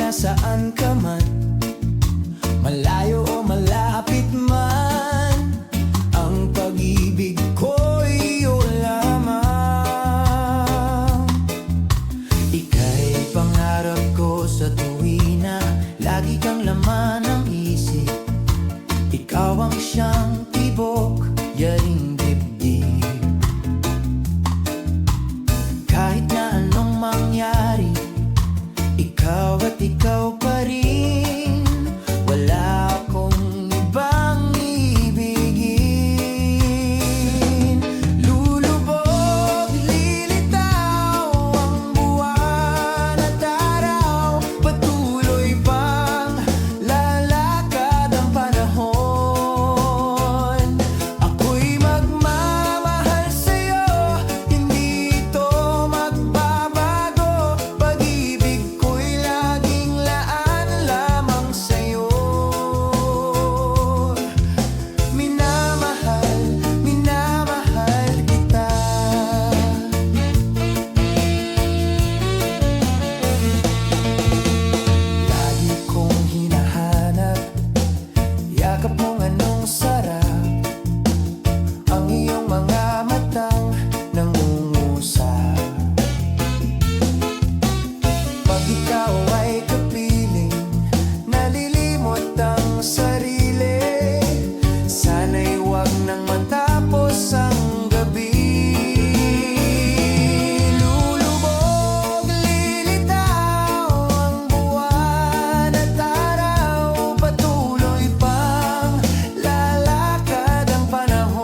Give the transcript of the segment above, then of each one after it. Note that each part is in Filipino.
nasaan ka man, malayo o malapit man, ang pag-ibig ko'y iyo lamang. Ika'y pangarap ko sa tuwina, lagi kang laman ng isip. Ikaw ang siyang tibok, yaring dibdib. Kahit na anong mangyari, ikaw at ikaw pa rin. Wala akong ibang ibigin. Lulubog, lilitaw ang buwan at araw, patuloy pang lalakad ang panahon. Ako'y magmamahal sa'yo, hindi ito magbabago. Pag-ibig ko'y laging laan lamang sa'yo. Minamahal, minamahal kita. Lagi kong hinahanap yakap mong anong sarap, ang iyong mga matang nangungusap. Pag ikaw ay kapiling, nalilimot ang sarili. Sana'y huwag nang matapos ang gabi. Lulubog, lilitaw ang buwan at araw, patuloy pang lalakad ang panahon.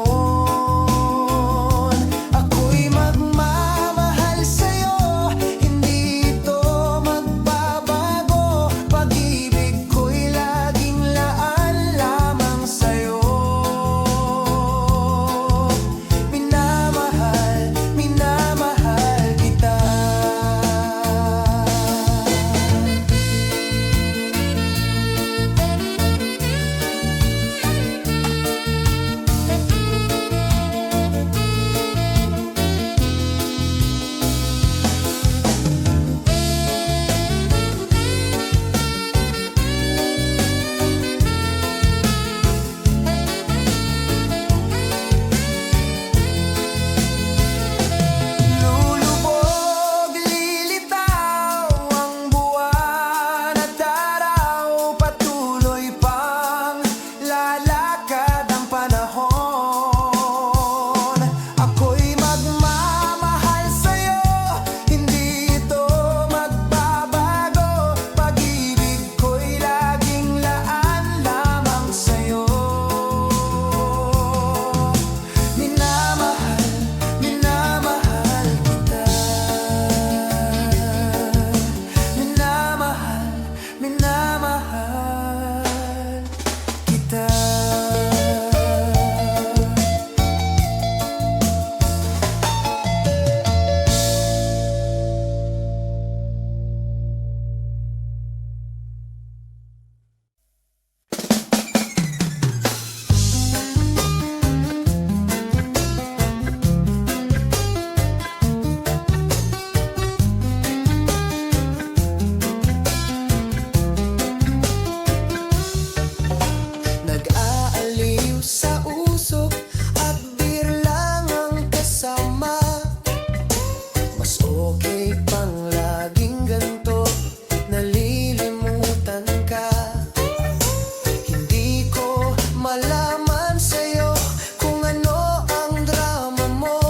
Ako'y magmamahal sa'yo, hindi ito magbabago. Pag-ibig ko'y laging laan lamang sa'yo. Minamahal, minamahal kita. Lulubog, lilitaw ang buwan at araw, patuloy pang lalakad ang panahon. Ako'y magmamahal sa'yo, hindi ito magbabago. Pag-ibig ko'y laging laan lamang sa'yo. Minamahal, minamahal kita. Minamahal, minamahal kita. Nag-aaliw sa usok at beer lang ang kasama. Mas okay pang laging ganto, nalilimutan ka. Hindi ko malaman sa'yo kung ano ang drama mo.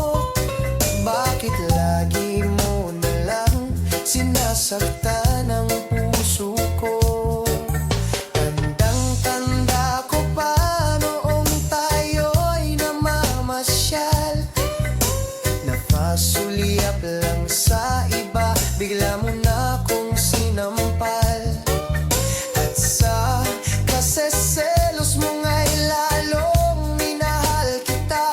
Bakit lagi mo na lang sinasaktan ang puso ko? Tandang-tanda ko pa noong tayo'y namamasyal, napasulyap lang sa iba, bigla mo na akong sinampal. At sa kaseselos mo nga'y lalong minahal kita.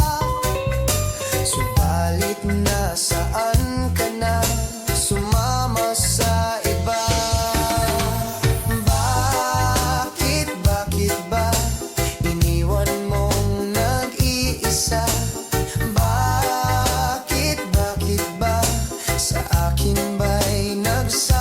Subalit nasaan ka na, sumama sa iba. Bakit ba iniwan mong nag-iisa? Bakit ba sa akin ba'y nagsabi?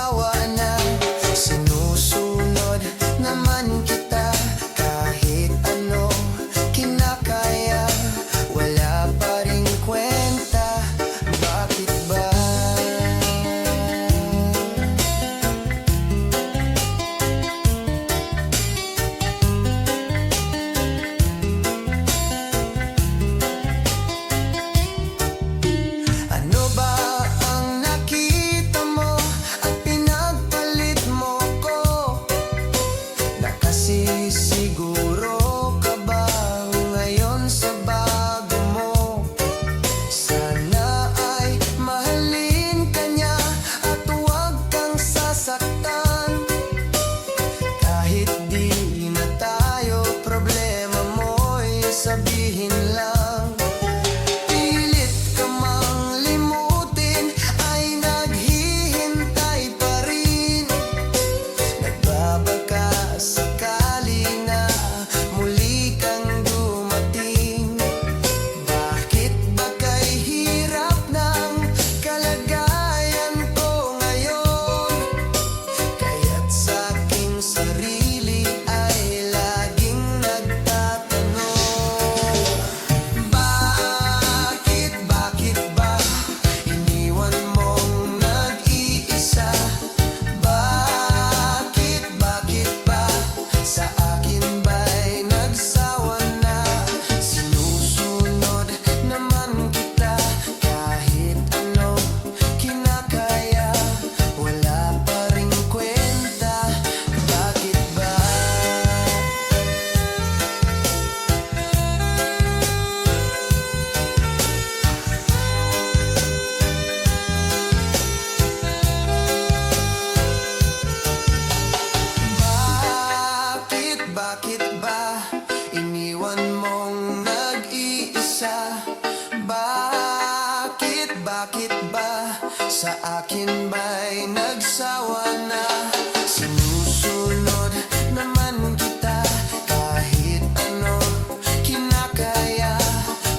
Sa akin ba'y nagsawa na? Sinusunod naman kita kahit ano kinakaya,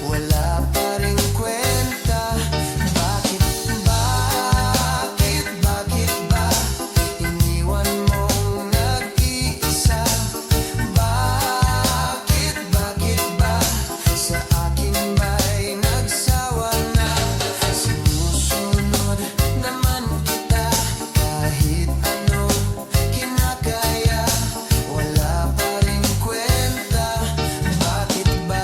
wala pa ring kwenta. Bakit ba? Iniwan mong nag-iisa? Bakit ba? Sa akin ba'y nagsawa na? Sinusunod naman kita kahit ano kinakaya, wala pa ring kwenta. Bakit ba?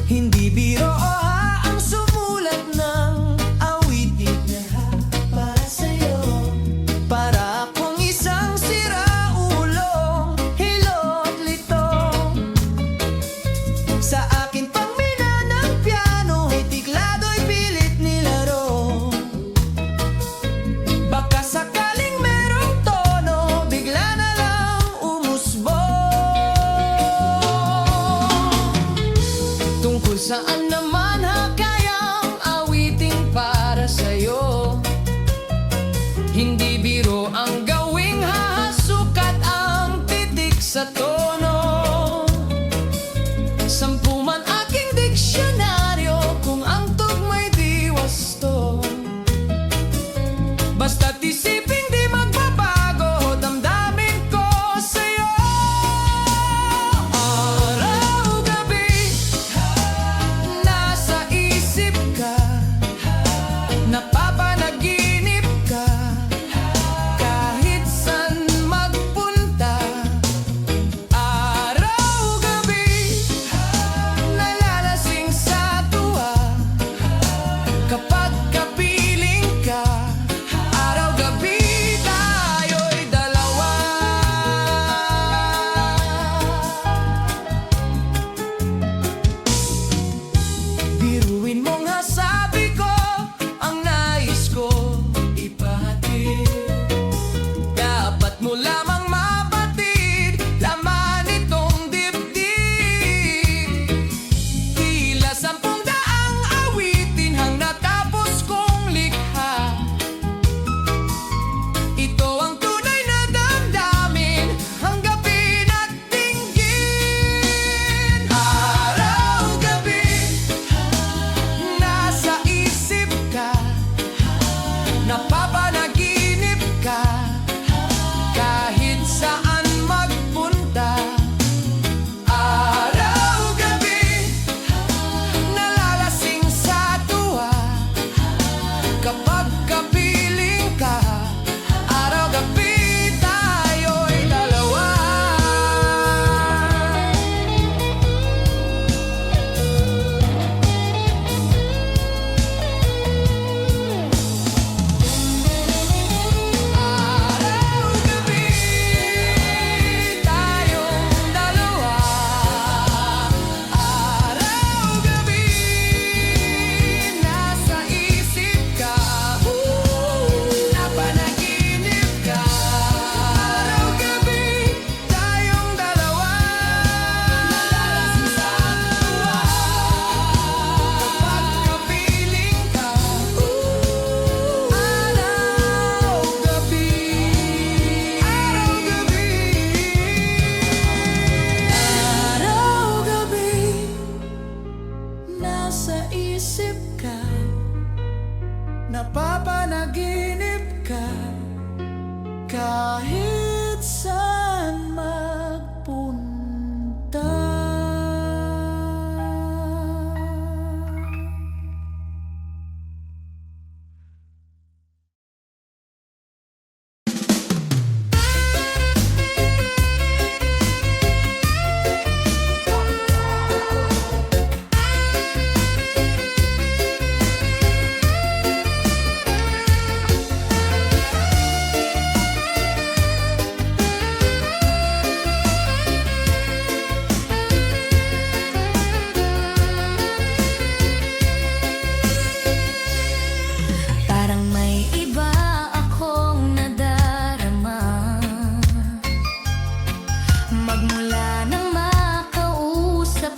Hindi biro ang sumulat ng awitin para sa'yo. Para akong isang siraulong hilot lito. Sa akin pang mina ng piano, tiklado'y pilit nilaro. Baka sakaling merong tono, bigla na lang umusbong. Tungkol saan naman kayang awiting para sa'yo? Hindi biro ang gawing hahasukat ang titik sa tono. Sampu man aking diksyonaryo kung ang tugma'y di wasto. Basta't isiping di magbabago damdamin ko sa'yo. Araw-gabi nasa isip ka, napapanaginip ka, kahit saan magpunta. Araw-gabi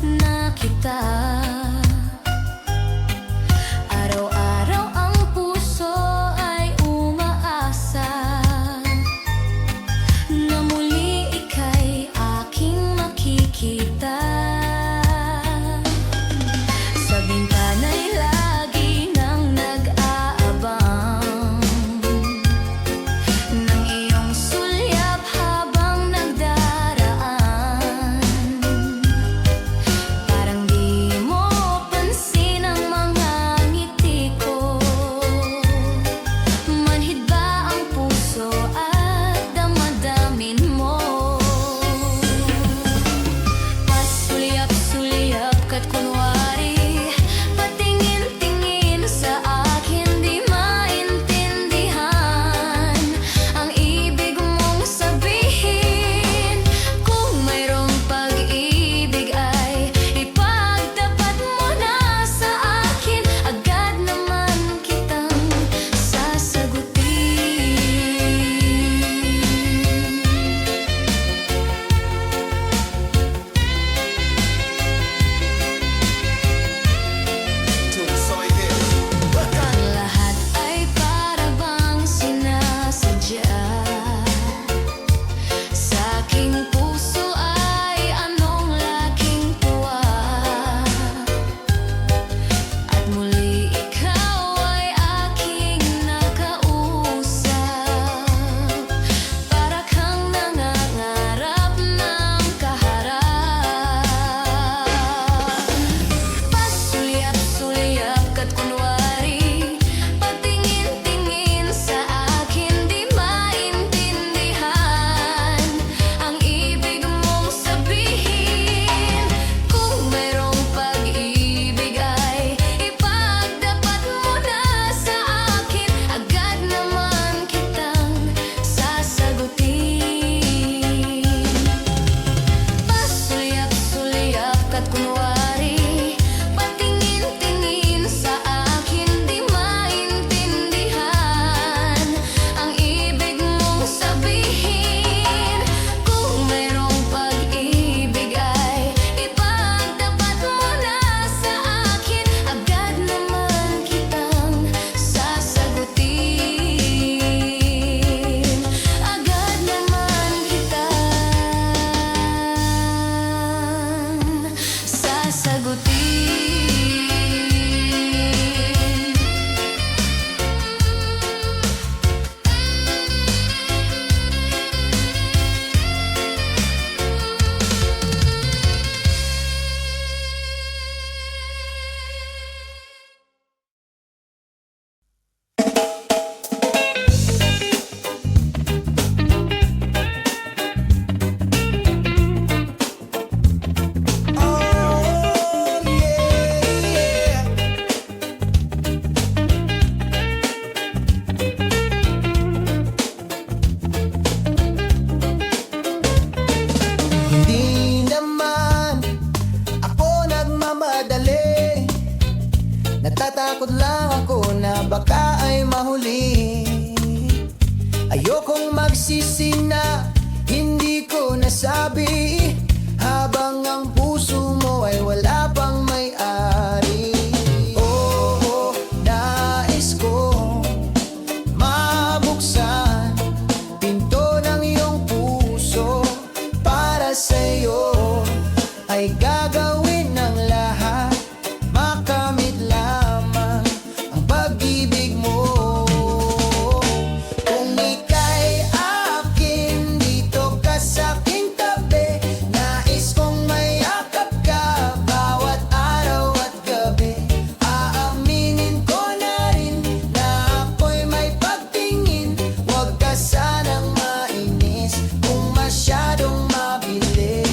na kita. Araw-araw ang puso ay umaasa na muli ika'y aking makikita. Sa bintana'y lagi nang nag-aabang ng iyong sulyap habang nagdaraan. Parang di mo pansin ang mga ngiti ko. Manhid ba ang puso at damadamin mo? Pasulyap-sulyap ka't kunwari, patingin-tingin sa akin, di maintindihan ang ibig mong sabihin. Kung mayroong pag-ibig ay ipagtapat mo na sa akin, agad naman kitang sasagutin. Ang lahat ay para bang sinasadya. Sa aking puso ay anong laking tuwa. At muli ikaw ay aking nakausap. Para kang nangangarap ng kaharap. Pasulyap-sulyap ka't kunwari, patingin-tingin sa akin, di maintindihan ang ibig mong sabihin. Kung mayroong pag-ibig ay ipagtapat mo na sa akin, agad naman kitang sasagutin. Pasulyap-sulyap ka't kunwari, patingin-tingin sa akin, di maintindihan ang ibig mong sabihin. Kung mayroong pag-ibig ay ipagtapat mo na sa akin, agad naman kitang sasagutin. Agad naman kitang sasagutin. Hindi naman ako nagmamadali. Natatakot lang ako na baka ay mahuli. Ayokong magsisi na hindi ko nasabi, habang ang puso mo ay wala pang may-ari. Oo, nais ko mabuksan pinto ng iyong puso. Para sa'yo ay gagawin ng lahat, makamit lamang ang pag-ibig mo. Kung ika'y akin, dito ka sa'king tabi. Nais kong mayakap ka bawat araw at gabi. Aaminin ko na rin na ako'y may pagtingin. Huwag ka sanang mainis kung masyadong mabilis.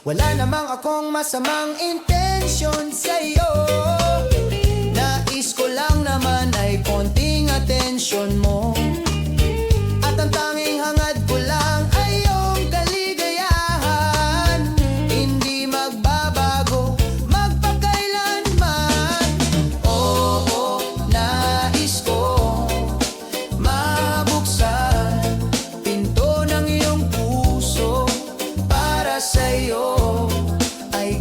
Wala namang akong masamang intensyon sa'yo. Nais ko lang naman ay konting atensyon mo. At ang tanging hangad ko lang ay iyong kaligayahan. Hindi magbabago magpakailanman. Oo, nais ko mabuksan pinto ng iyong puso. Para sa'yo ay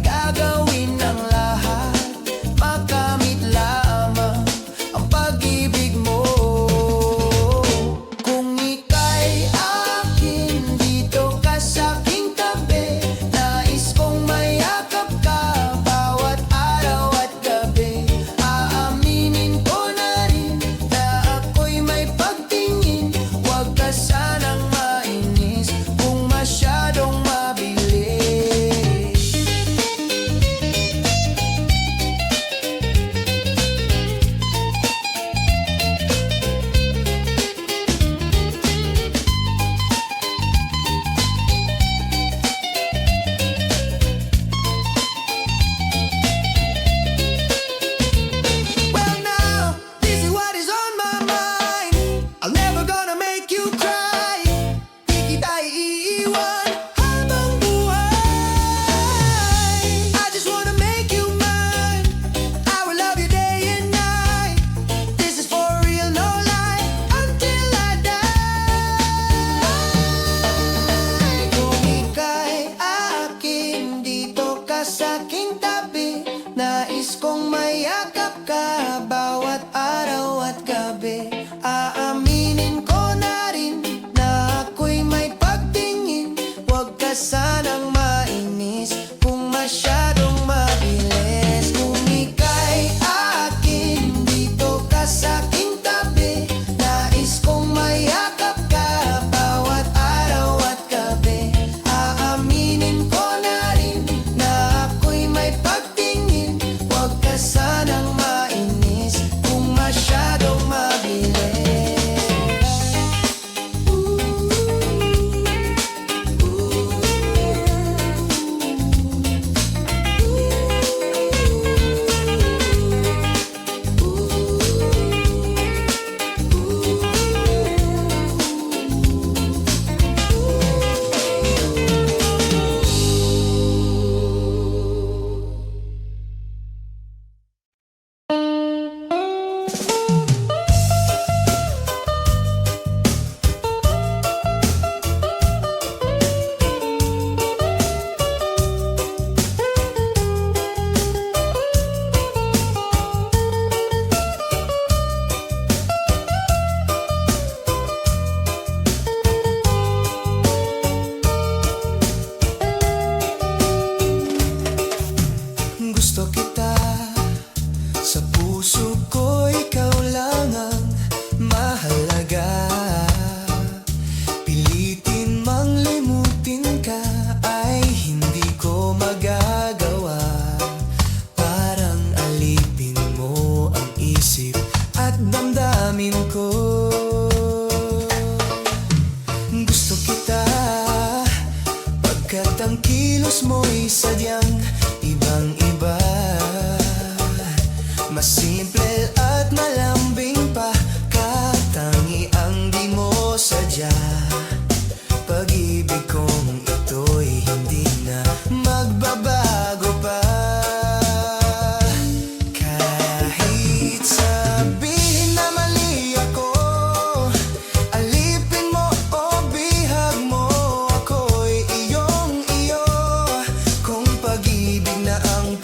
sa aking tabi. Nais kong mayakap ka bawat araw at gabi. Aaminin ko na rin na ako'y may pagtingin. Huwag ka sanang mainis kung masyadong mabilis. Kung ika'y akin, dito ka sa aking tabi. Nais kong mayakap ka bawat araw at gabi. Aaminin ko na rin na ako'y may pagtingin. Huwag ka sanang mainis kung masyadong mabilis. Gusto kita, sa puso ko ikaw lang ang mahalaga. Pilitin mang limutin ka ay hindi ko magagawa. Parang alipin mo ang isip at damdamin ko. Gusto kita, pagkat ang kilos mo'y sadyang ibang-iba. Mas simple at malambing pa, katangi ang di mo sadya. Pag-ibig kong ito'y hindi na magbabago pa. Kahit sabihin na mali ako, alipin mo o bihag mo, ako'y iyong-iyo. Kung pag-ibig na ang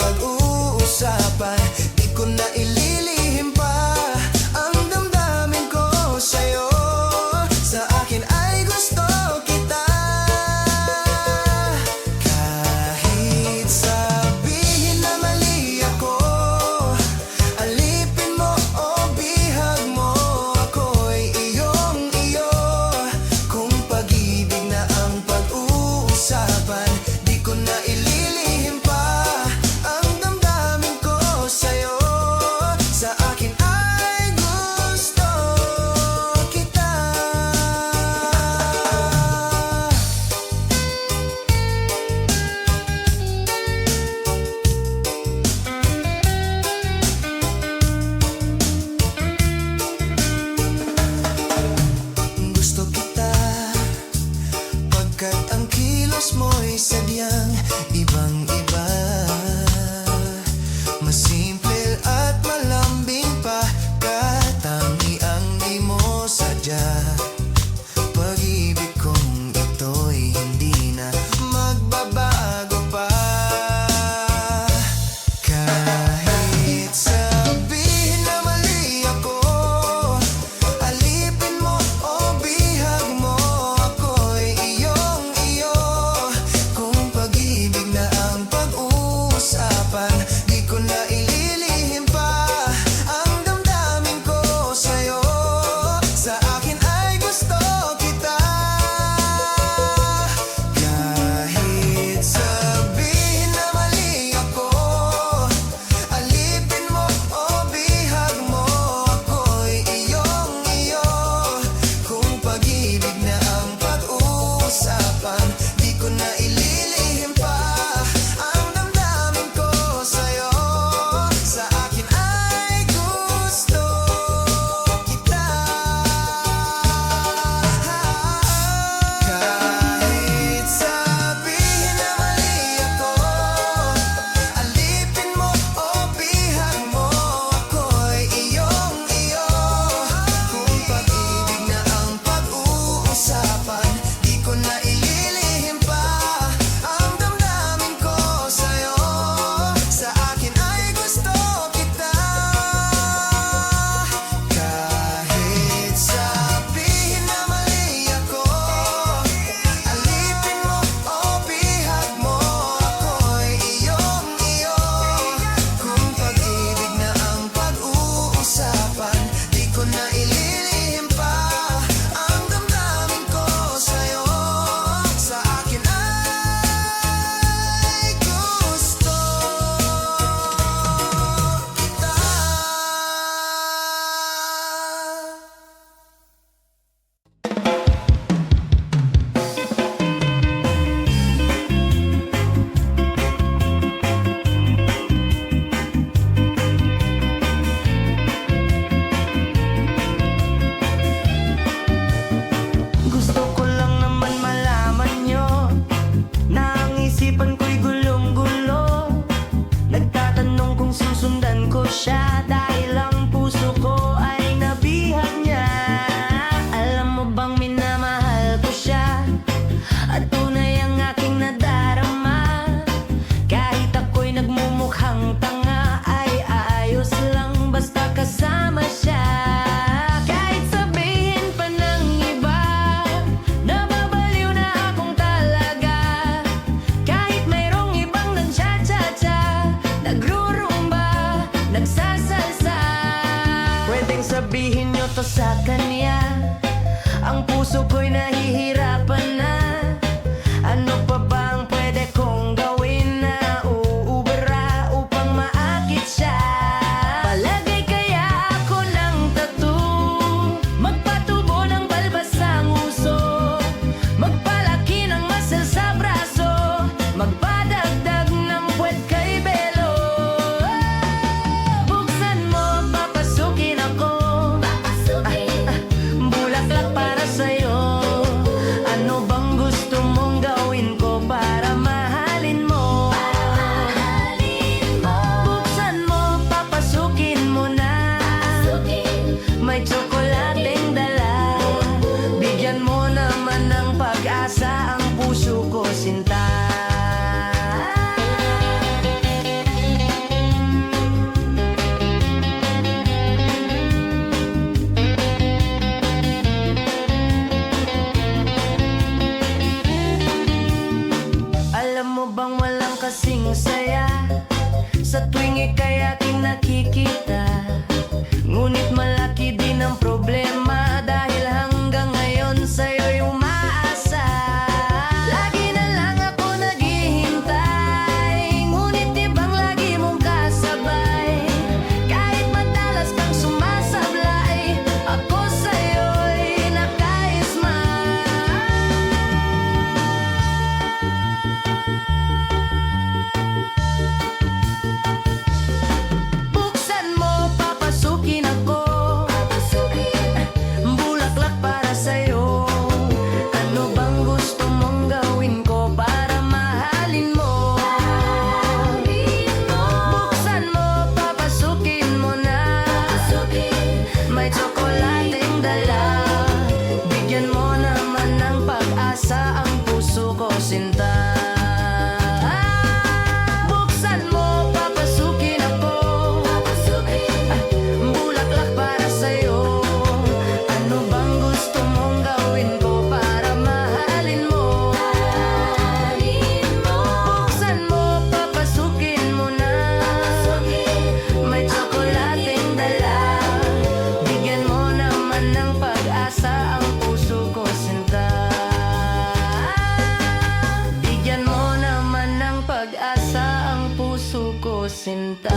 sinta.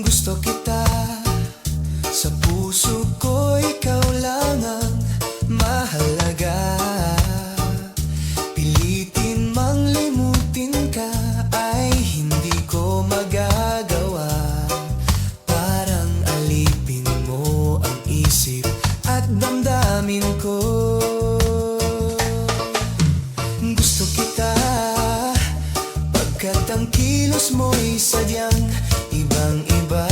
Gusto kita, sa puso ko ikaw lang ang mahalaga. Pilitin mang limutin ka ay hindi ko magagawa. Parang alipin mo ang isip at damdamin ko. Gusto kita, pagkat ang kilos mo'y sadyang ibang-iba.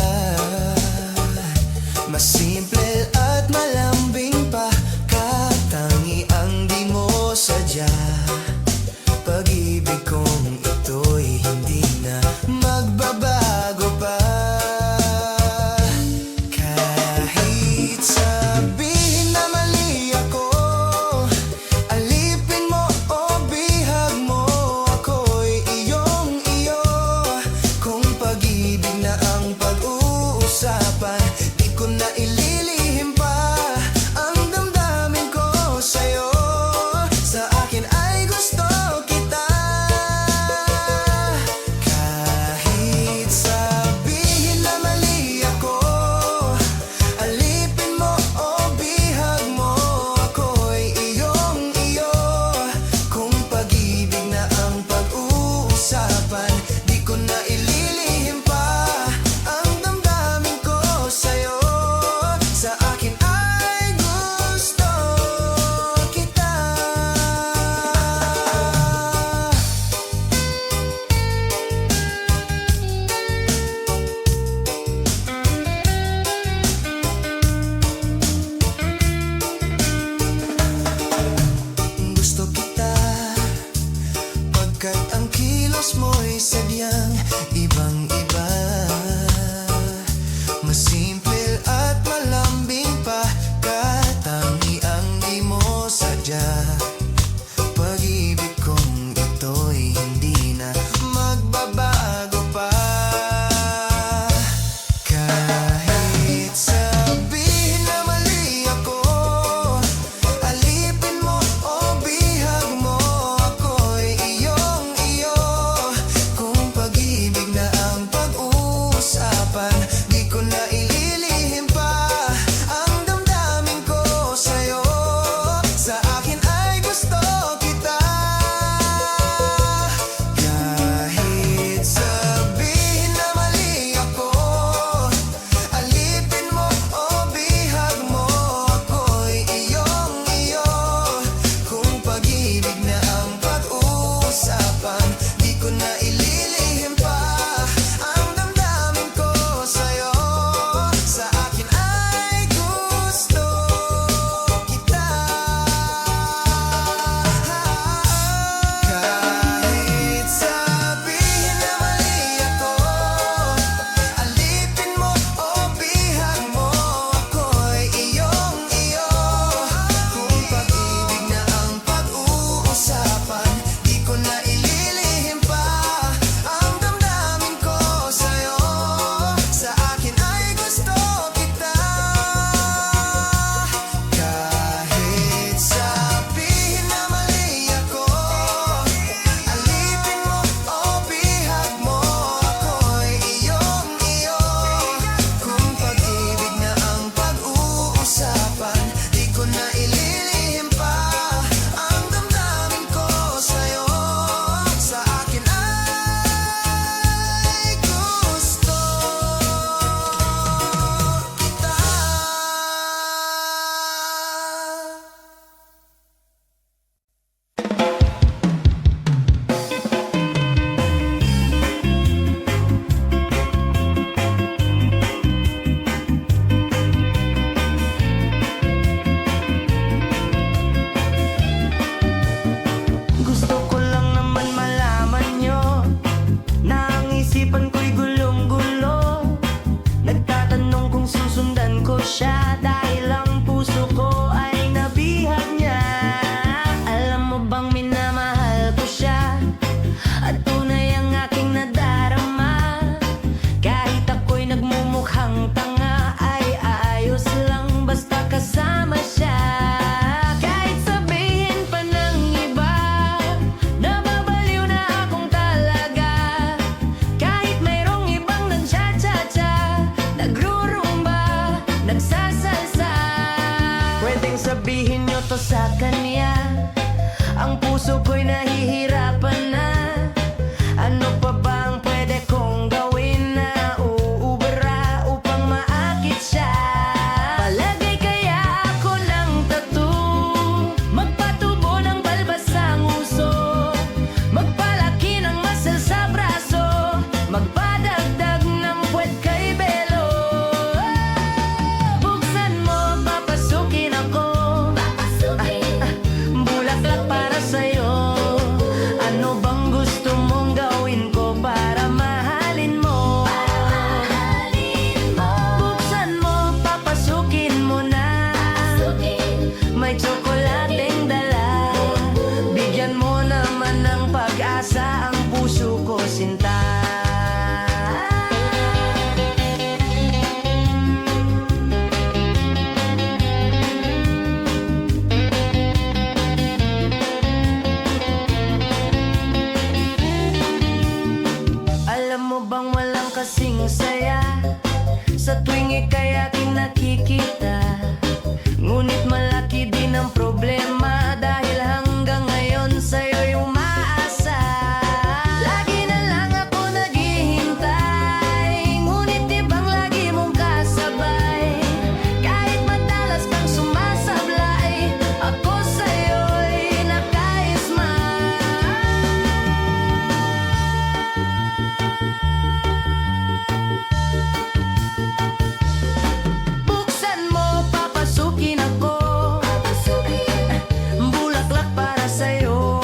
Mas simple at malambing pa, katangiang di mo sadya. Pag-ibig kong ito'y hindi na magbabago pa. Kahit sabihin na mali ako, alipin mo o bihag mo, ako'y iyong-iyo. Kung pag-ibig na ang pag-uusapan, di ko na ililihim pa ang damdamin ko sa'yo. Sa akin ay gusto kita. Kahit sabihin na mali ako, alipin mo o bihag mo, ako'y iyong-iyo. Kung pag-ibig na ang pag-uusapan, di ko na ililihim pa ang damdamin ko sa'yo. Sa akin ay gusto kita. Gusto kita, pagkat ang kilos mo'y sadyang ibang-iba. Mas simple at malambing pa, katangiang di mo sadya. Pag-ibig kong ito'y hindi na magbabago pa. Kahit sabihin na mali ako, alipin mo o bihag mo, ako'y iyong-iyo. Kung pag-ibig na ang pag-uusapan, di ko na ililihim pa ang damdamin ko sa'yo. Sa akin ay gusto kita. Kahit sabihin na mali ako, alipin mo o bihag mo, ako'y iyong-iyo. Kung pag-ibig na ang pag-uusapan, di ko na ililihim pa ang damdamin ko sa'yo. Sa akin ay gusto kita. Kahit sabihin na mali ako, alipin mo o bihag mo, ako'y iyong-iyo. Kung pag-ibig na ang pag-uusapan, di ko na ililihim pa ang damdamin ko sa'yo. Sa akin ay gusto kita. Kahit sabihin na mali ako, alipin mo o bihag mo, ako'y iyong-iyo. Kung pag-ibig na ang pag-uusapan, di ko na ililihim pa ang damdamin ko sa'yo. Sa akin ay gusto kita. sabihin nyo to sa kanya. Ang puso ko'y nahihirapan na. Ano pa ba ang pwede kong gawin na uubra upang maakit siya? Palagay kaya ako ng tattoo, magpatubo ng balbas ang uso, magpalaki ng muscle sa braso, magpadagdag ng puwet kay Belo. Buksan mo, papasukin ako, bulaklak para sa'yo. Ano bang gusto mong gawin ko para mahalin mo? Buksan mo, papasukin mo na, may tsokolateng dala. Bigyan mo naman ng pag-asa ang puso ko, sinta. Alam mo bang walang kasing saya sa tuwing ika'y aking nakikita? Ngunit malaki din ang problema dahil hanggang ngayon sa'yo'y umaasa. Lagi na lang ako naghihintay, ngunit ibang lagi mong kasabay. Kahit madalas kang sumasablay, ako sa'yo'y nakaisma. Buksan mo, papasukin ako, bulaklak para sa'yo.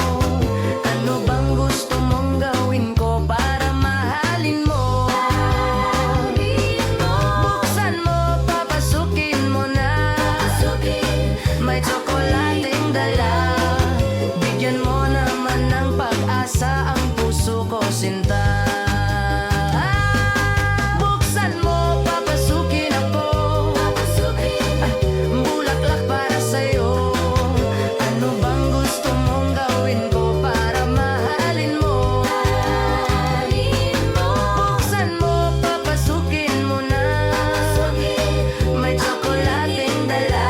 Ano bang gusto mong gawin ko para mahalin mo? Buksan mo, papasukin mo na, may tsokolateng dala. Bigyan mo naman ng pag-asa ang puso ko, sinta. Buksan mo, papasukin ako, bulaklak para sa'yo. Ano bang gusto mong gawin ko para mahalin mo? Buksan mo, papasukin mo na, may tsokolateng dala.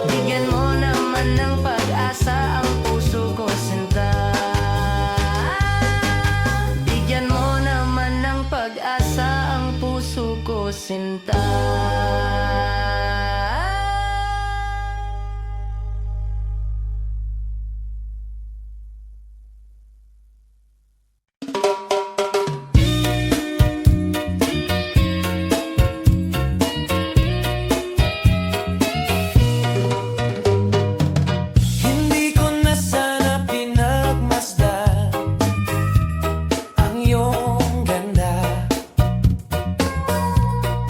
Bigyan mo naman ng pag-asa ang puso ko, sinta. Bigyan mo naman ng pag-asa ang puso ko, sinta. Hindi ko na sana pinagmasdan ang iyong ganda,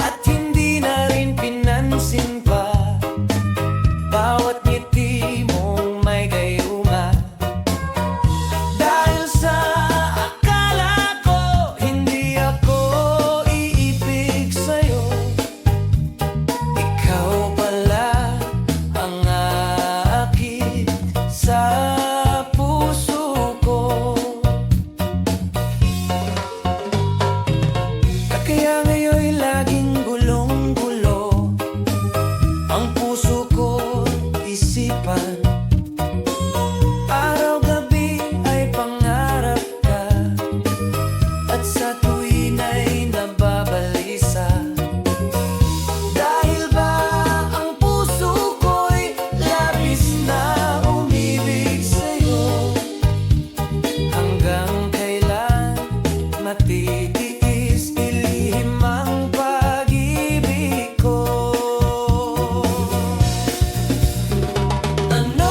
at hindi na rin pinansin pa bawat ngiti mong may gayuma. Dahil sa akala ko hindi ako iibig sa'yo, ikaw pala ang aakit sa puso ko. Kaya ngayon'y laging gulong-gulo ang puso ko, isipan. Araw-gabi ay pangarap ka, at sa tuwin ay nababalisa. Dahil ba ang puso ko'y labis na umibig sa'yo? Hanggang kailan matitiis ilihim ang pag-ibig ko? Ano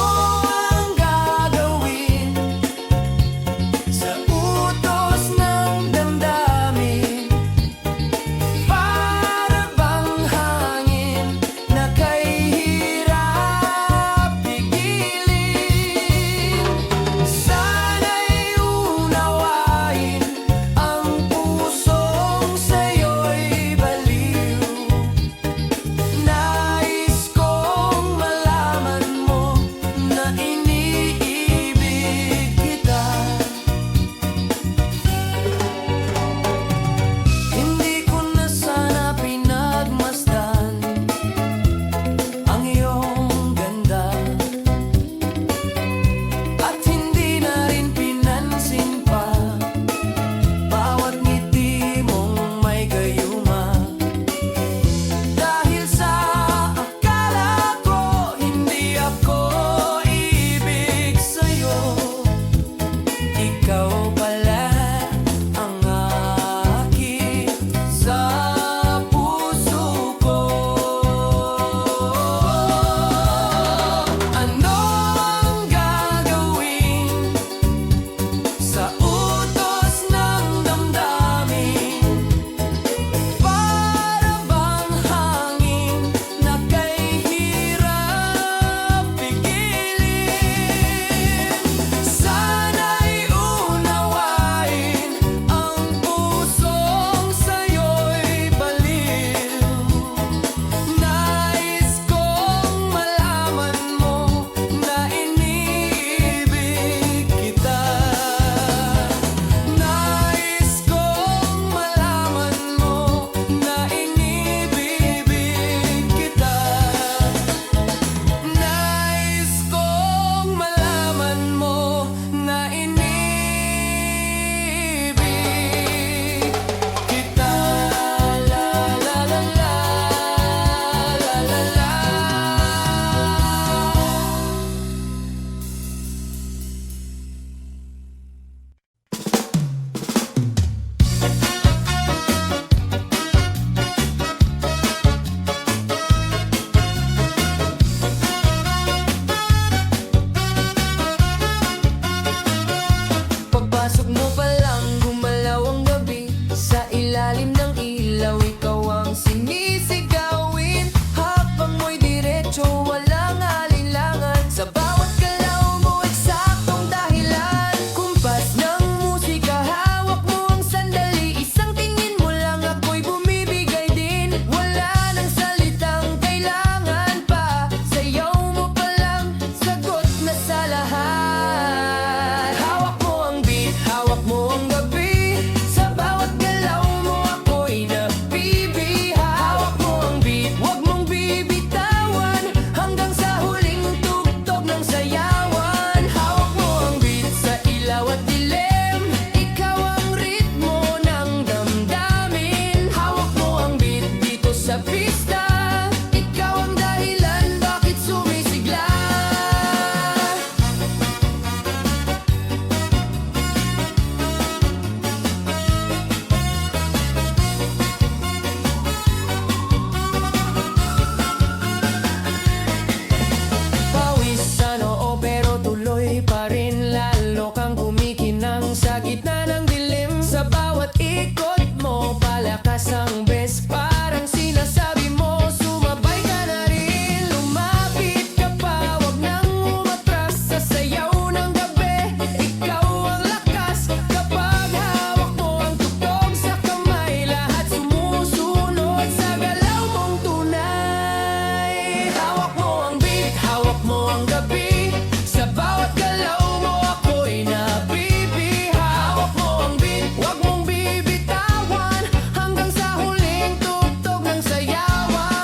ikot mo, palakas ang best. Parang sinasabi mo, sumabay ka na rin. Lumapit ka pa, wag nang umatras. Sa sayaw ng gabi, ikaw ang lakas. Kapag hawak mo ang tugtog sa kamay, lahat sumusunod sa galaw mong tunay. Hawak mo ang beat, hawak mo ang gabi. Sa bawat galaw mo ako'y nabibiha. Hawak mo ang beat, wag mong bibitawan, hanggang sa huling tugtog ng sayawan.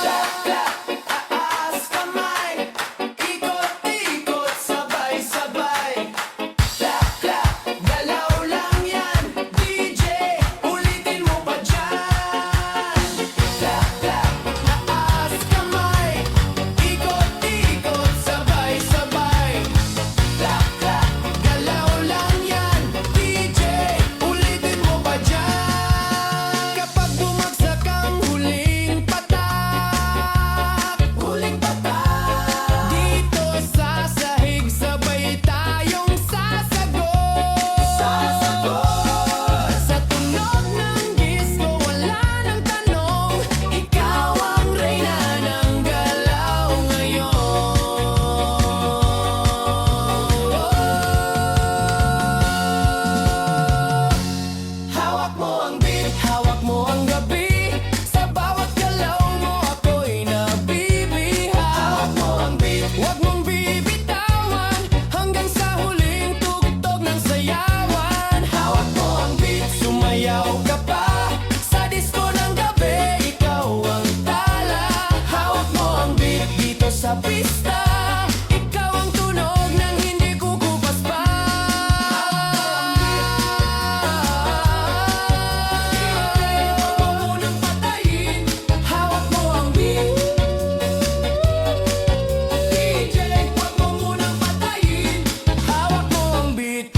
Clap, clap, taas kamay, ikot-ikot, sabay-sabay. Clap, clap, galaw lang yan, DJ, ulitin mo pa dyan. Clap, clap, taas kamay, ikot-ikot, sabay-sabay. Clap, clap, galaw lang yan, DJ, ulitin mo pa dyan. Kapag bumagsak ang huling patak, dito sa sahig, sabay tayong sasagot. Sa tunog ng disco, wala nang tanong, ikaw ang reyna ng galaw ngayon. Hawak mo ang beat, hawak mo ang gabi. Sa bawat galaw mo ako'y nabibiha. Hawak mo ang beat, wag mong bibitawan, hanggang sa huling tugtog ng sayawan. Hawak mo ang beat, sumayaw ka pa. Sa disco ng gabi, ikaw ang tala. Hawak mo ang beat, dito sa pista, ikaw ang tunog ng hindi kukupas pa. Huwag mo munang patayin, hawak mo ang beat. DJ, huwag mo munang patayin, hawak mo ang beat.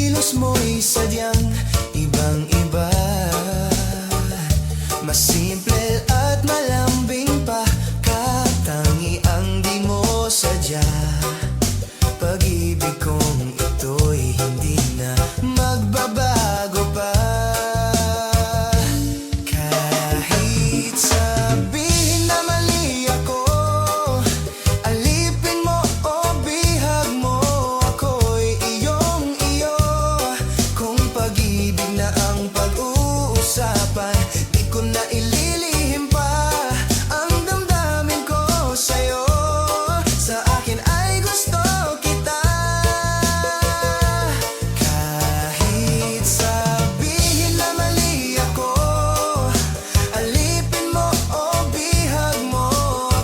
kilos mo'y sadyang ibang-iba. Mas simple at malambing pa, katangiang di mo sadya. Pag-ibig kong ito'y hindi na magbabago pa. Kahit sabihin na mali ako, alipin mo o bihag mo, ako'y iyong-iyo. Kung pag-ibig na ang pag-uusapan, di ko na ililihim pa ang damdamin ko sa'yo. Sa akin ay gusto kita. Kahit sabihin na mali ako, alipin mo o bihag mo,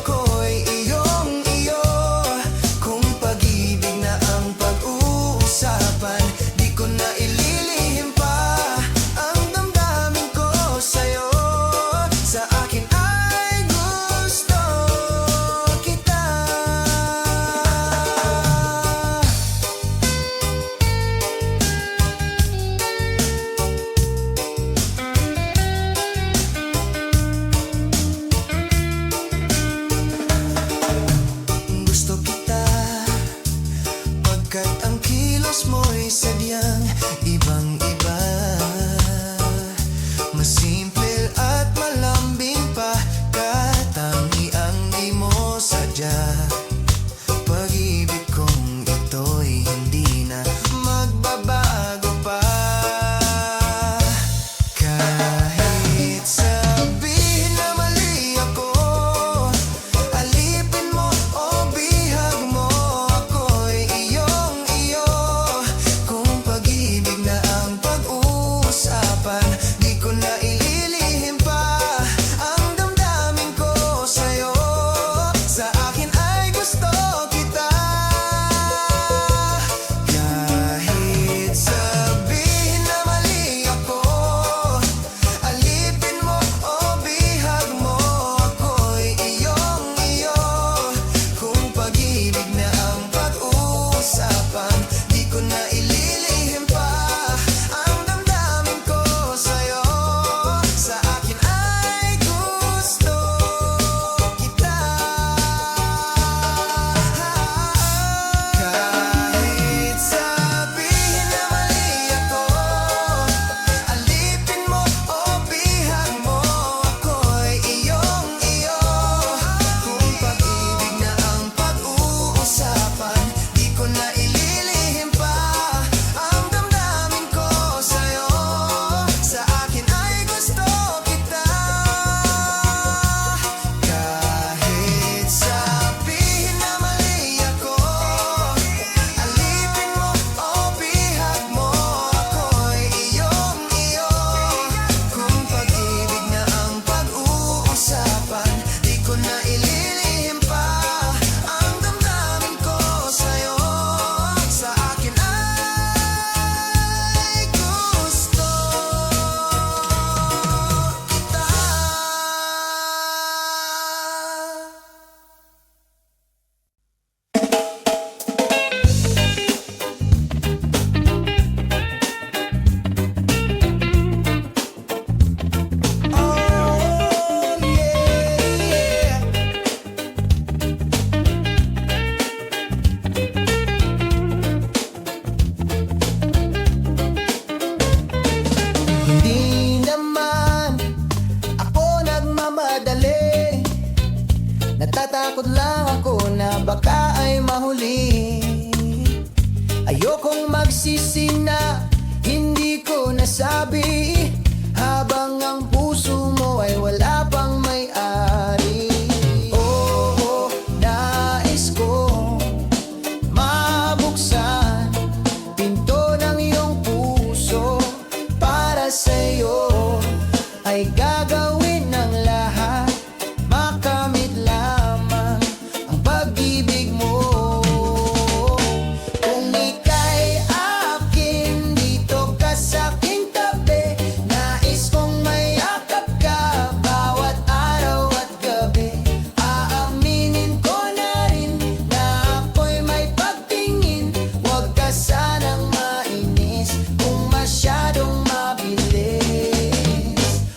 ako'y iyong-iyo. Kung pag-ibig na ang pag-uusapan, di ko na ililihim pa ang damdamin ko sa'yo. Sa akin ay gusto kita. Gusto kita pagkat ang kilos mo'y sadyang ibang-iba. Mas simple at malambing pa, katangiang di mo sadya. Pag-ibig kong ito'y hindi na magbabago pa. Kahit sabihin na mali ako, alipin mo o bihag mo, ako'y iyong-iyo. Kung pag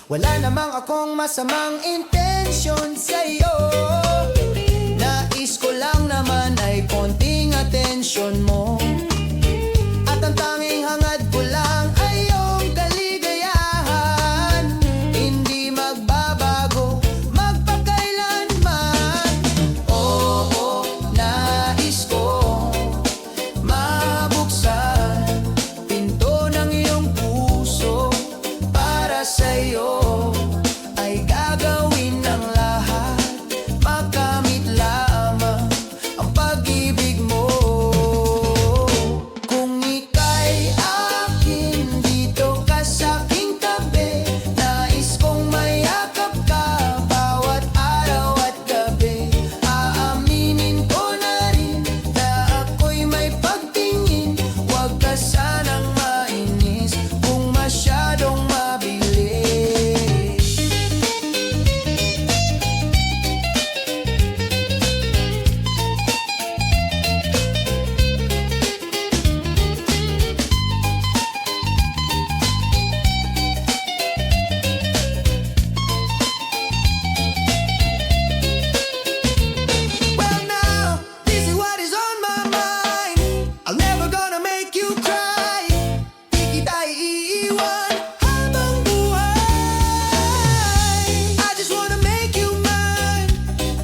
Wala namang akong masamang intensyon sa'yo. Nais ko lang naman ay konting atensyon mo. At ang tanging hangad ko lang ay iyong kaligayahan. Hindi magbabago, magpakailanman. Oo, nais ko mabuksan pinto ng iyong puso. Para sa'yo ay gagawin ng lahat, makamit lamang ang pag-ibig mo. Kung ika'y akin, dito ka sa'king tabi. Nais kong mayakap ka bawat araw at gabi. Aaminin ko na rin na ako'y may pagtingin. Huwag ka sanang mainis kung masyadong mabilis. Well now, this is what is on my mind. I'm never gonna make you cry. Di kita iiwan habang buhay. I just wanna make you mine.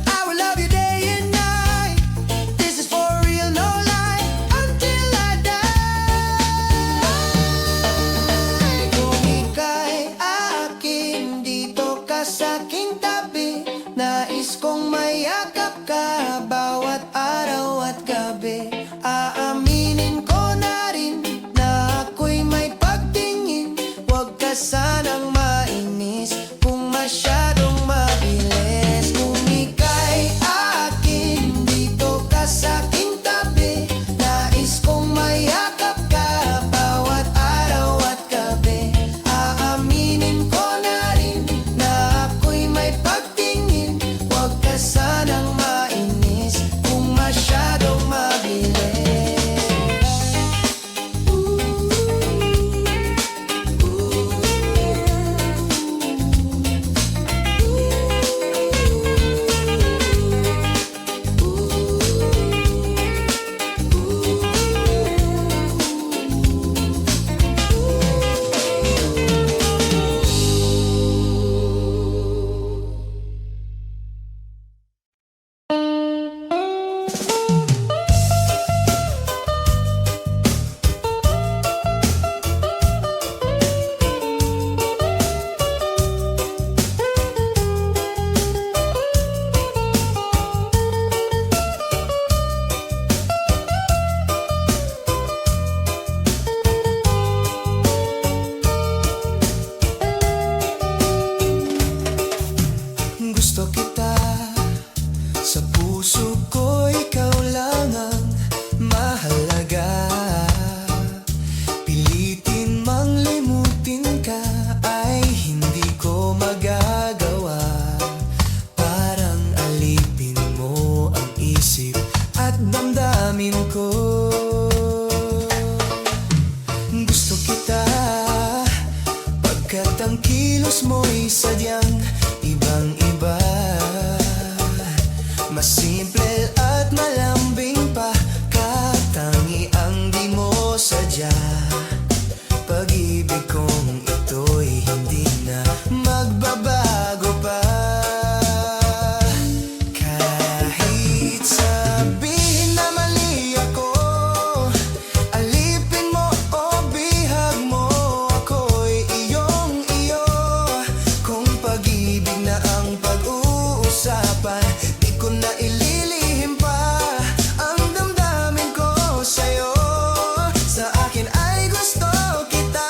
I will love you day and night. This is for real, no lie, until I die. Kung ika'y akin, dito ka sa'king tabi. Nais kong mayakap ka bawat araw at gabi. Aaminin ko na rin na ako'y may pagtingin. Huwag ka sanang mainis kung masyadong mabilis. Kung ika'y akin, dito ka sa'king tabi. Nais kong mayakap ka bawat araw at gabi. Aaminin ko na rin na ako'y may pagtingin. Huwag ka sanang mainis kung masyadong mabilis. Gusto kita, sa puso ko ikaw lang ang mahalaga. Pilitin mang limutin ka ay hindi ko magagawa. Parang alipin mo ang isip at damdamin ko. Gusto kita pagkat ang kilos mo'y sadyang ibang-iba. Mas simple at malambing pa, katangi ang di mo sadya. Pag-ibig kong ito'y hindi na magbabago pa. Kahit sabihin na mali ako, alipin mo o bihag mo, ako'y iyong-iyo. Kung pag-ibig na ang pag-uusapan, di ko na ililihim pa ang damdamin ko sa'yo. Sa akin ay gusto kita.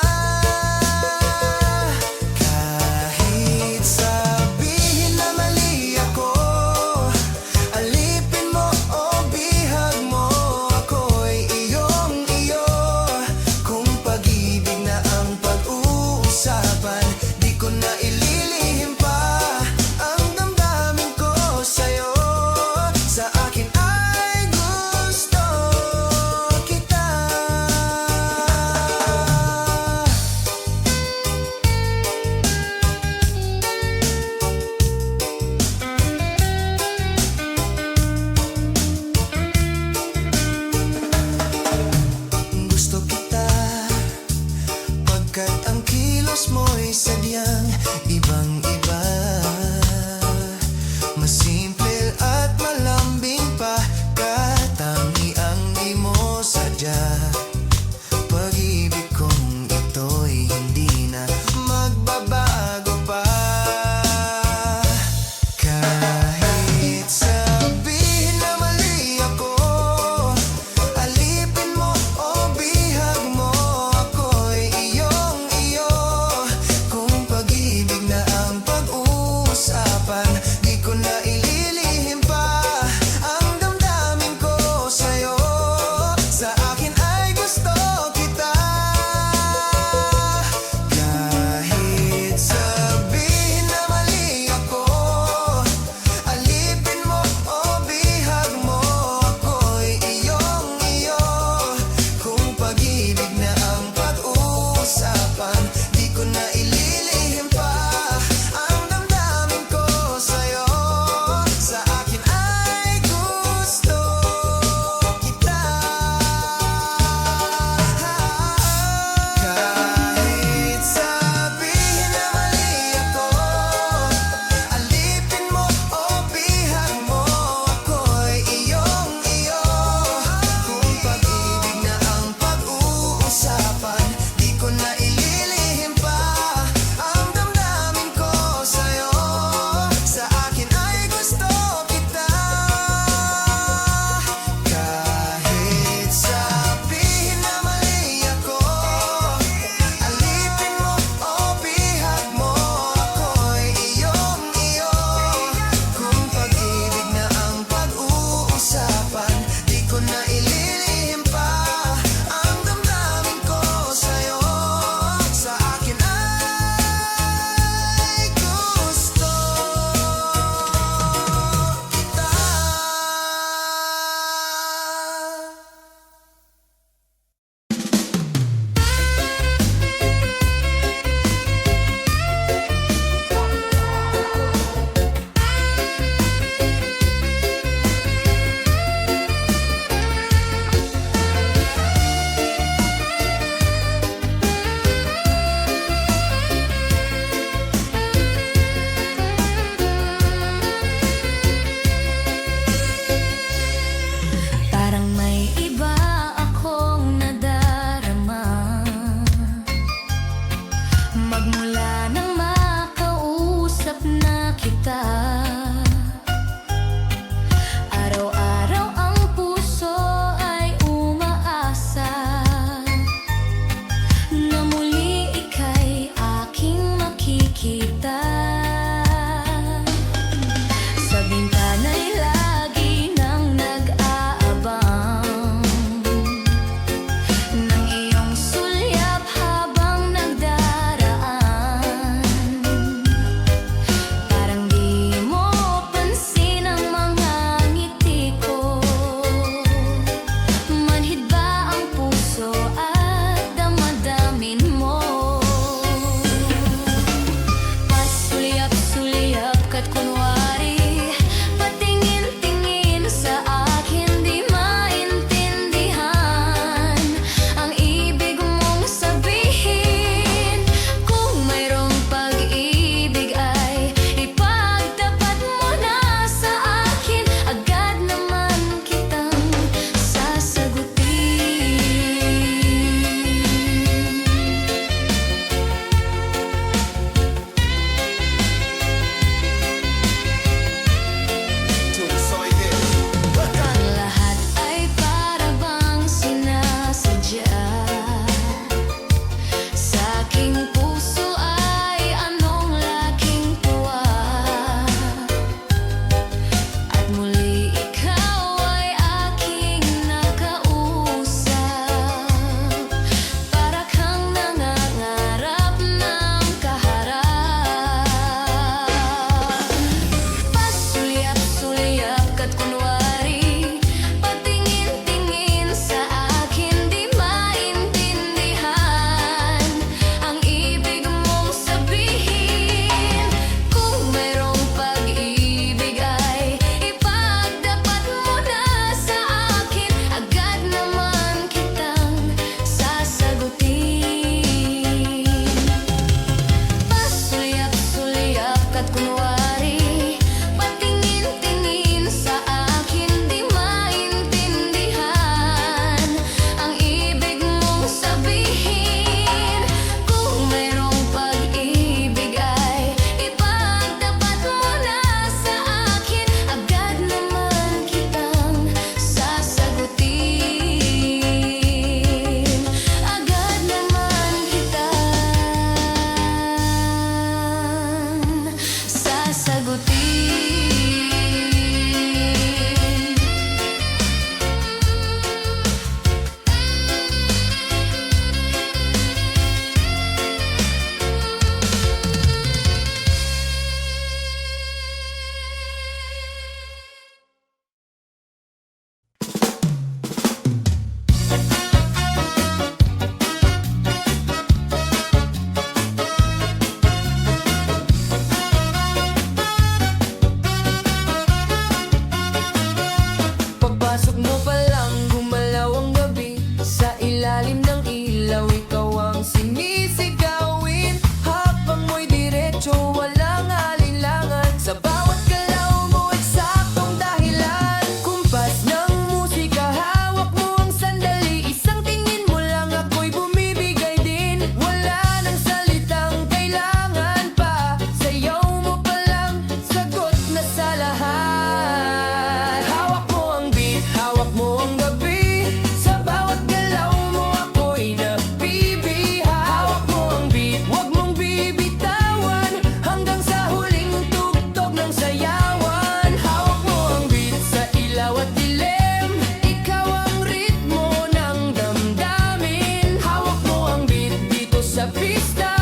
sa pista.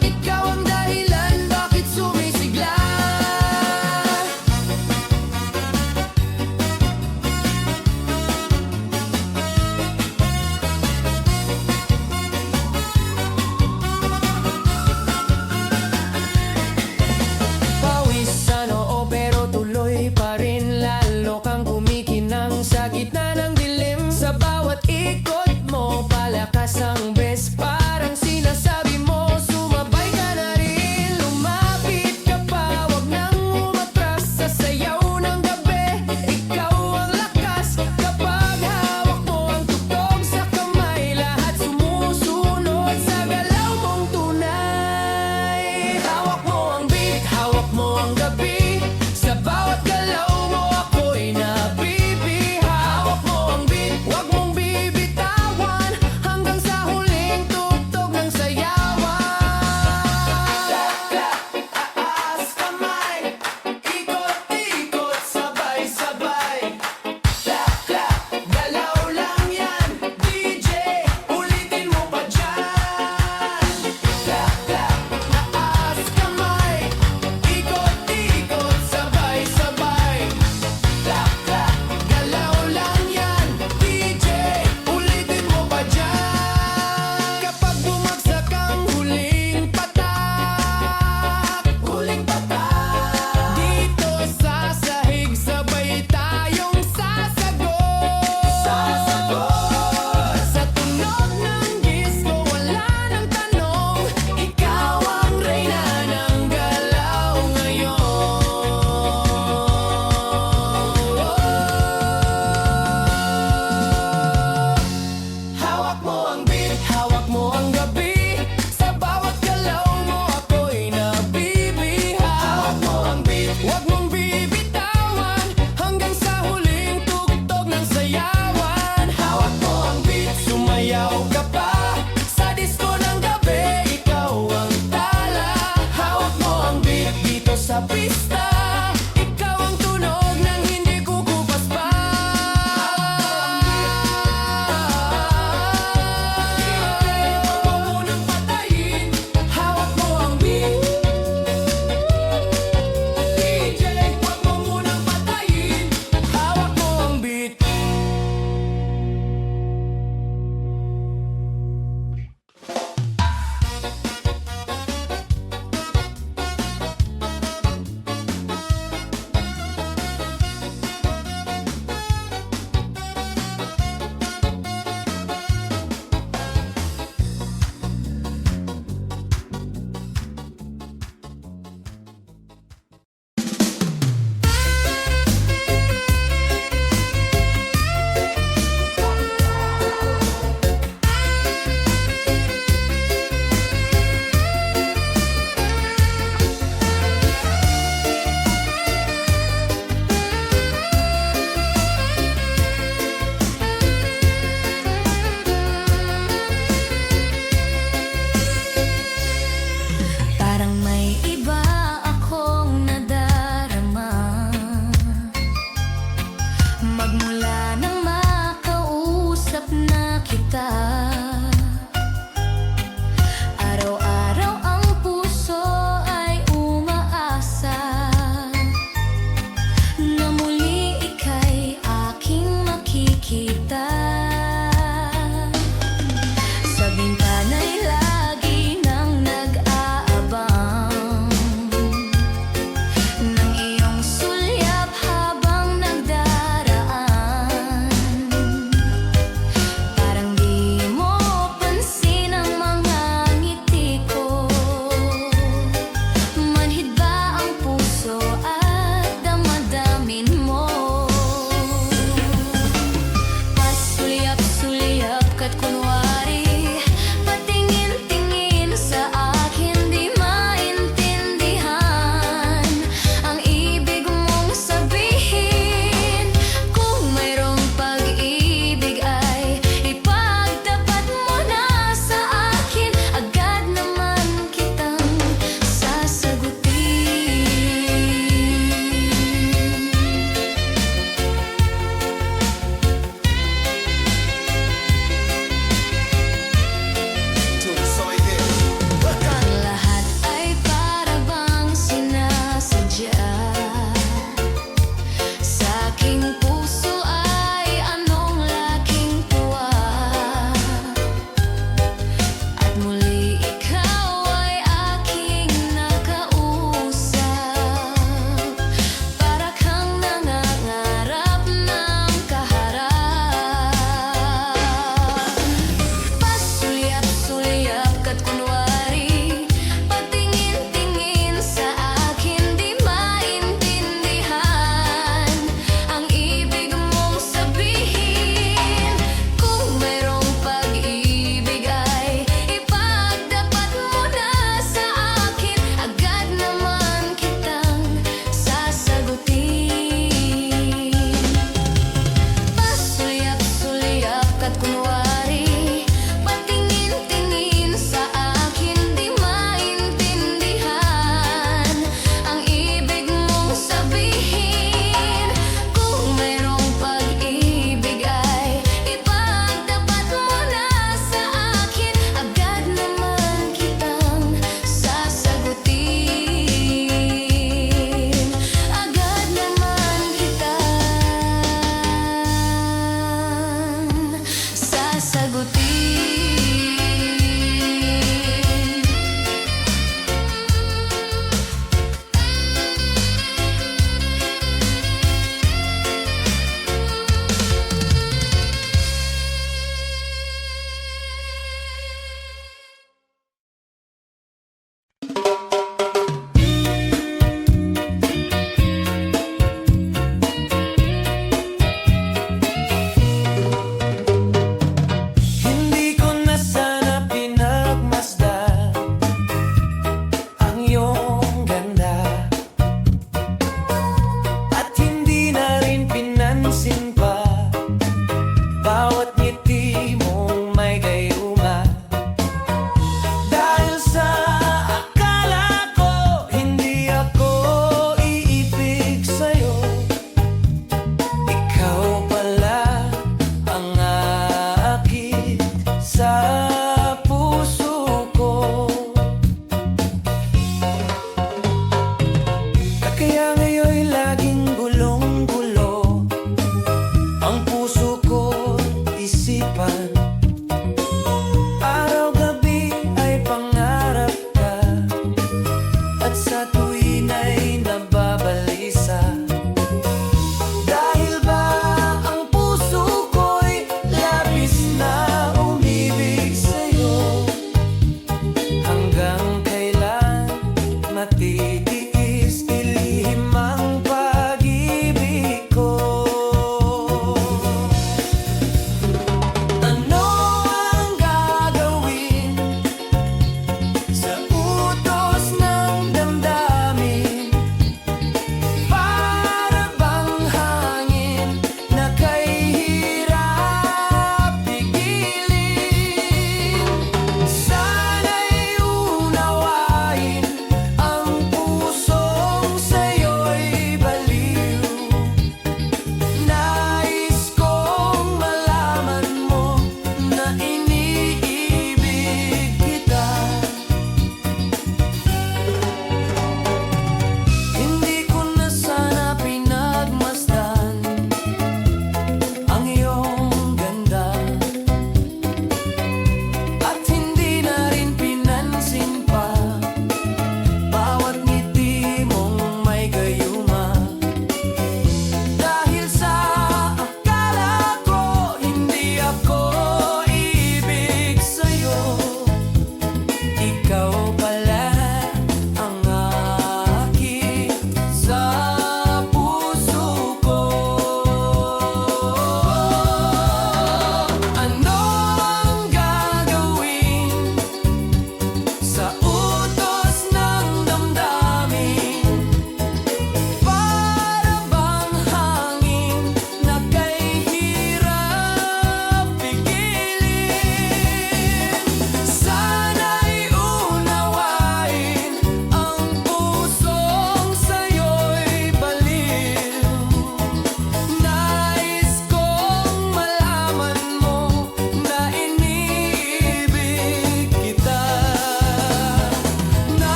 Ikaw ang dahilan bakit sumisigla. Pawis sa noo pero tuloy pa rin. Lalo kang kumikinang sa gitna ng dilim. Sa bawat ikot mo, palakas ang bes. Parang sinasabi mo,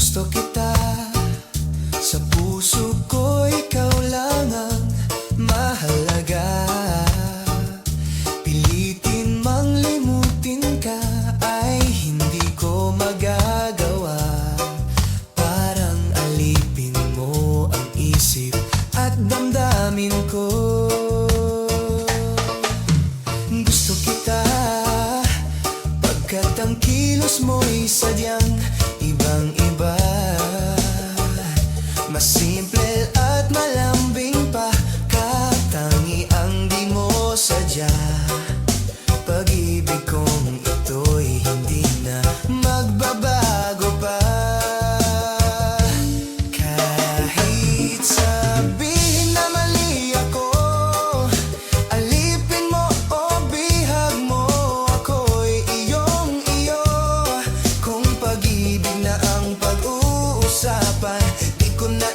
Gusto kita, sa puso ko ikaw lang ang mahalaga. Pilitin mang limutin ka ay hindi ko magagawa. Parang alipin mo ang isip at damdamin ko. Gusto kita, pagkat ang kilos mo'y sadyang ibang-iba. Mas simple at malambing pa, katangi ang di mo sadya. Pag-ibig kong ito'y hindi na magbabago pa. Kahit sabihin na mali ako, alipin mo o bihag mo, ako'y iyong-iyo. Kung pag-ibig na ang pag-uusapan, di ko na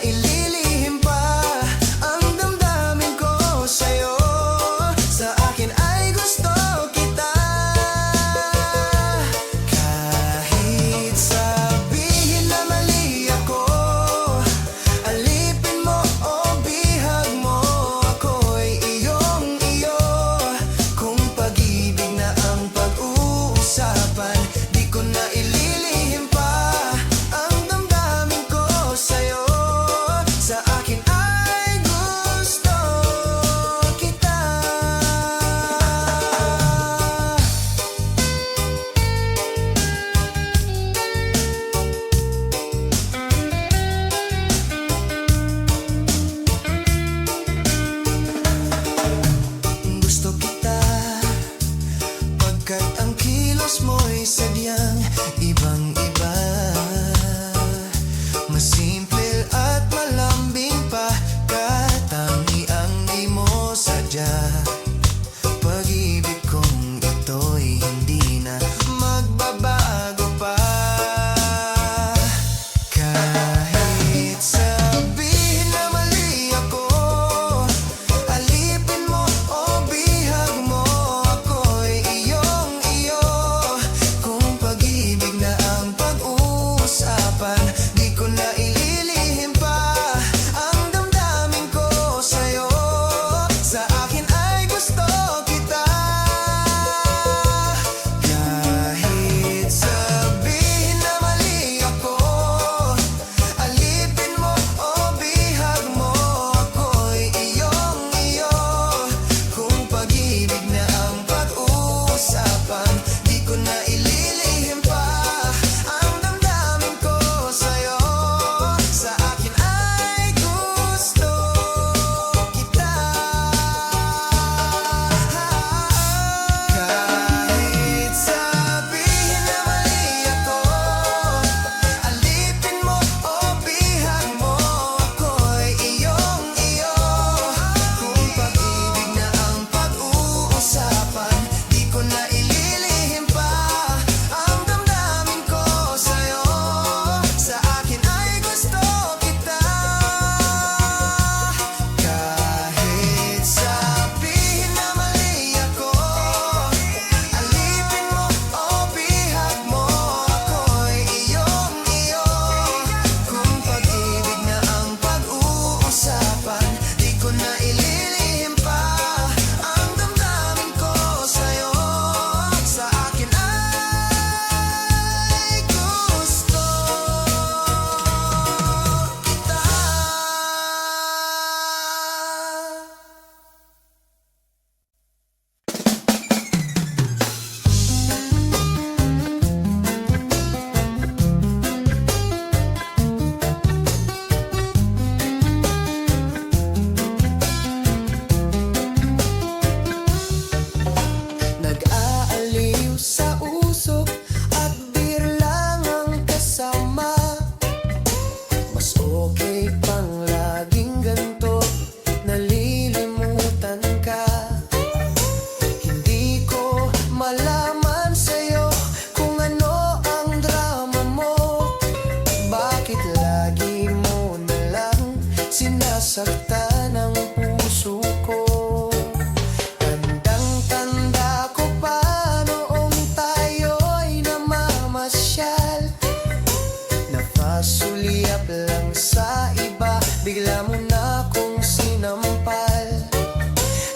Sulyap lang sa iba, bigla mo na kong sinampal.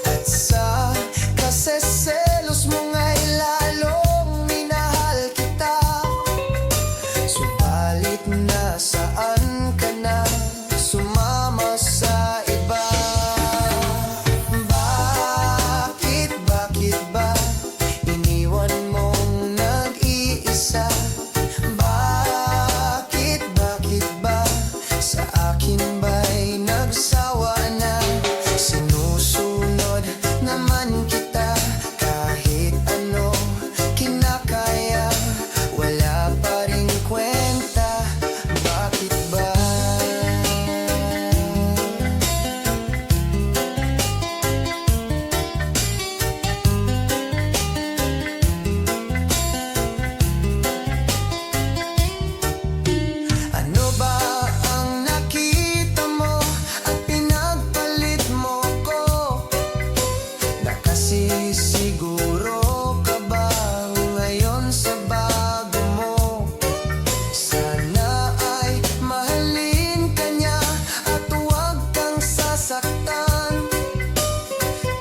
At sa kaseselos mo nga'y lalong minahal kita. Subalit nasaan ka na, sumama sa iba? Bakit ba iniwan mong nag-iisa? Bakit ba sa akin ba'y nagsawa na? Sinusunod naman kita kahit ano kinakaya, wala pa ring kwenta. Bakit ba? Ano ba ang nakita mo at pinagpalit mo ko? Nakasisiguro ka ba ngayon sa bago mo? Sana ay mahalin ka niya at huwag kang sasaktan.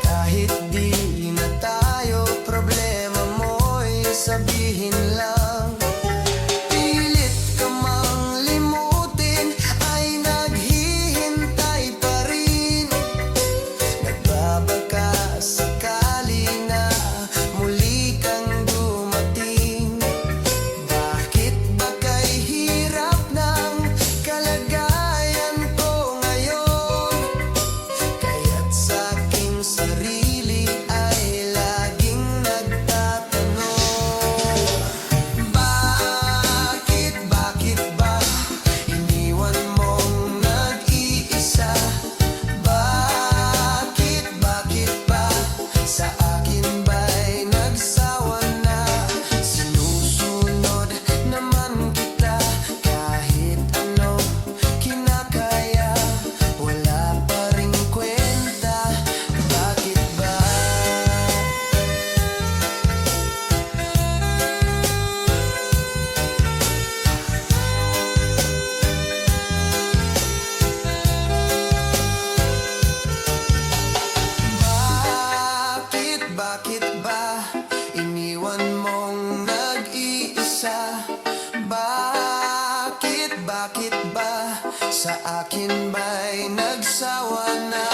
Kahit di na tayo, problema mo'y sabihin lang. Pilit ka mang limutin, ay naghihintay pa rin. Nagbabaka sakali na muli kang dumating. Bakit ba kay hirap ng kalagayan ko ngayon? Kaya't sa aking sarili ay laging nagtatanong. Bakit ba iniwan mong nag-iisa? Bakit ba sa akin ba'y nagsawa na? Sinusunod naman kita kahit ano kinakaya, wala pa ring kwenta. Bakit ba? Bakit ba iniwan mong nag-iisa? Bakit ba sa akin ba'y nagsawa na?